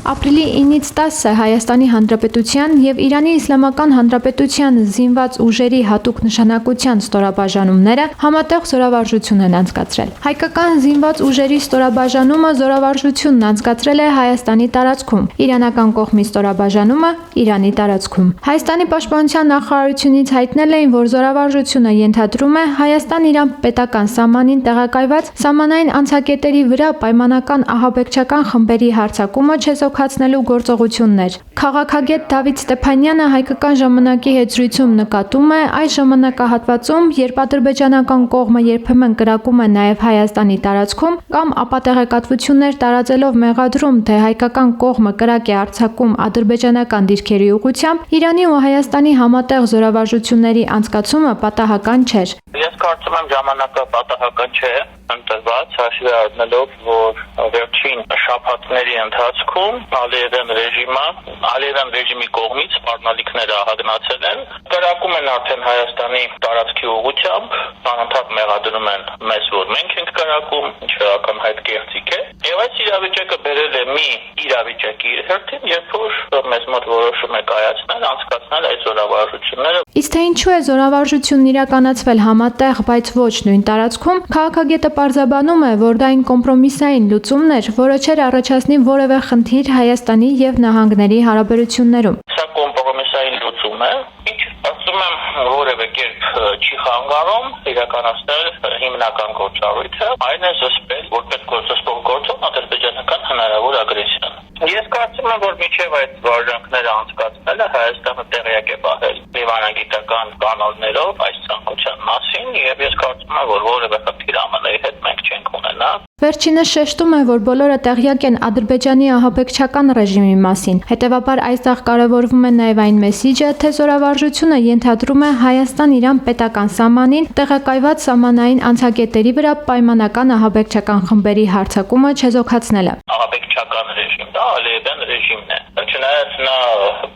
Ապրիլի 9-ից 10-ը Հայաստանի Հանրապետության և Իրանի Իսլամական Հանրապետության զինված ուժերի հատուկ նշանակության ստորաբաժանումները համատեղ զորավարժություն են անցկացրել։ Հայկական զինված ուժերի ստորաբաժանումը զորավարժությունն անցկացրել է Հայաստանի տարածքում, իրանական կողմի ստորաբաժանումը Իրանի տարածքում։ Հայաստանի պաշտպանության նախարարությունից հայտնել էին, որ զորավարժությունը ենթադրում է Հայաստան-Իրան պետական սահմանին տեղակայված սահմանային անցակետերի վրա պայմանական ահաբեկչական խմբերի հարձակումը չեզոքացնելու գործողություններ։ Քաղաքագետ Դավիթ Ստեփանյանը հայկական ժամանակի հետ զրույցում նկատում է, այս ժամանակահատվածում, երբ ադրբեջանական կողմը երբեմն կրակում է նաև Հայաստանի տարածքում կամ ապատեղեկատվություններ տարածելով մեղադրում, թե հայկական կողմը կրակ է արձակում ադրբեջանական դիրքերի ուղղությամբ, Իրանի ու Հայաստանի համատեղ զորավարժությունների անցկացումը պատահական չէր։ Ես կարծում եմ ժամանակը պատահական չէ, ընտրված հաշվի առնելով, որ վերջին շաբաթների ընթացքում Ալիևյան ռեժիմի կողմից սպառնալիքները ահագնացել են, կրակում են արդեն Հայաստանի տարածքի ուղղությամբ, անընդհատ մեղադրում են մեզ, որ մենք ենք կրակում, ինչը ակնհայտ կեղծիք է, եւ այս իրավիճակը բերել է մի իրավիճակի իր հերթին, երբ որ մեզ մոտ որոշում է կայացնել, անցկացնել այս զորավարժությունները։ Իսկ թե ինչու է զորավարժությունն իրականացվել համատեղ, բայց ոչ նույն տարածքում, քաղաքագետը պարզաբանում է, որ դա այն կոմպրոմիսային լուծումն էր, որը չէր առաջացնի որևէ խնդիր Հայաստանի եւ նահանգների հարաբերություններում։ Սա կոմպրոմիսային լուծում է, ինչ ասում եմ, որևէ կերպ չի խանգարում իրականացնել հիմնական գործառույթը, այն է զսպել որպես գործող գործոն ադրբեջանական հնարավոր ագրեսիան։ Ես կարծում եմ, որ մինչև այդ վարժանքները անցկացնելը Հայաստանը տեղյակ է պահել դիվանագիտական կանոններով այս ցանկության մասին, եւ ես կարծում եմ, որ որևէ խնդիր ԱՄՆ-ի հետ մենք չենք ունենա։ Վերջինս շեշտում է, որ բոլորը տեղյակ են Ադրբեջանի ահաբեկչական ռեժիմի մասին։ Հետևաբար այստեղ կարևորվում է նաև այն մեսիջը, թե զորավարժությունը ենթադրում է Հայաստան-Իրան պետական սահմանին տեղակայված սահմանային անցակետերի վրա պայմանական ահաբեկչական խմբերի հարձակումը չեզոքացնելը։ Ահաբեկչական ռեժիմ, դա Ալիևյան ռեժիմն է։ Չնայած նա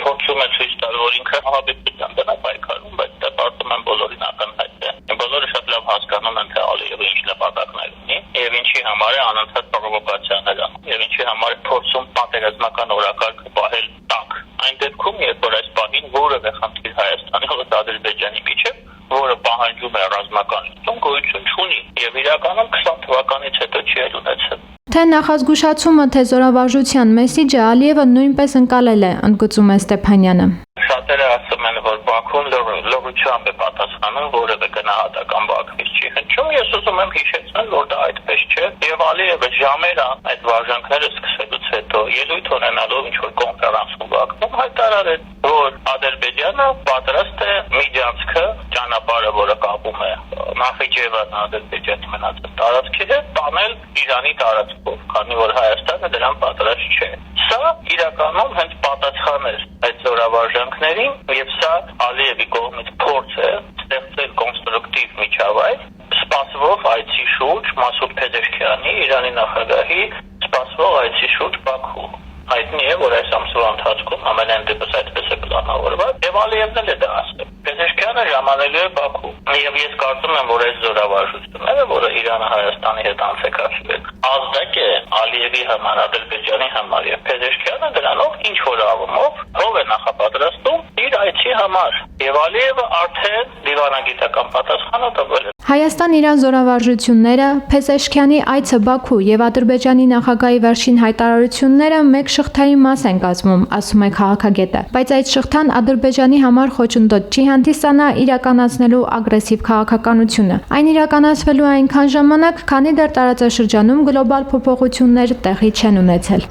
փորձում է ցույց տալ, որ ինքը ահաբեկչության դեմ է պայքարում, բայց դա կարծում եմ բոլորին ակնհայտ է։ Բոլորը շատ լավ հասկանում են, թե Ալիևը ինչ նպատակներ ունի եւ ինչի համար է անընդհատ պրովոկացիաներ անում եւ ինչի համար է փորձում պատերազմական օրակարգը պահել տակ։ Այն դեպքում, երբ որ այս պահին որևէ խնդիր Հայաստանի ու Ադրբեջանի միջեւ, որը պահանջում է ռազմական լուծում, գոյություն չունի եւ իրականում 20 թվականից հետո չի ունեցել։ Թե նախազգուշացումը, թե զորավարժության մեսիջը Ալիևը նույնպես ընկալել է, ընդգծում է Ստեփանյանը։ Շատերը ասում են, որ Բաքուն լողությամբ է պատասխանում, որևէ գնահատական Բաքվից չի հնչում։ Ես ուզում եմ հիշեցնել, որ դա այդպես չէ, եւ Ալիևը ժամեր այդ վարժանքները սկսելուց հետո ելույթ ունենալով ինչ-որ կոնֆերանսում Բաքվում հայտարարել, որ Ադրբեջանը պատրաստ է միջանցքը, ճանապարհը, որը կապում է Նախիջևան Ադրբեջանի մնացած տարածքի հետ, տանել Իրանի տարածքով, քանի որ Հայաստանը դրան պատրաստ չէ։ Սա իրականում հենց պատասխան է այդ զորավարժանքներին, եւ սա Ալիևի կողմից փորձ է ստեղծել կոնստրուկտիվ միջավայր սպասվող այցի շուրջ Մասուդ Փեզեշքյանի, Իրանի նախագահի սպասվող այցի շուրջ Բաքու։ Հայտնի է, որ այս ամսվա ընթացքում ամենայն դեպս այդպես է պլանավորված, եւ Ալիևն էլ է դա ասել։ Փեզեշքյանը ժամանելու է Բաքու, եւ ես կարծում եմ, որ այս զորավարժությունները, որը Իրանը Հայաստանի հետ անցեկացվել, ազդակ է Ալիևի համար, Ադրբեջանի համար, եւ Փեզեշքյանը դրանով ինչ որ առումով ով է նախապատրաստում իր այցի համար, եւ Ալիևը արդեն դիվանագիտական պատասխանը տվել է։ Հայաստան-Իրան զորավարժությունները, Փեզեշքյանի այցը Բաքու եւ Ադրբեջանի նախագահի վերջին հայտարարությունները մեկ շղթայի մաս են կազմում, ասում է քաղաքագետը, բայց այդ շղթան Ադրբեջանի համար խոչընդոտ չի հանդիսանա իրականացնելու ագրեսիվ քաղաքականությունը։ Այն իրականացվելու է այնքան ժամանակ, քանի դեռ տարածաշրջանում գլոբալ փոփոխություններ տեղի չեն ունեցել։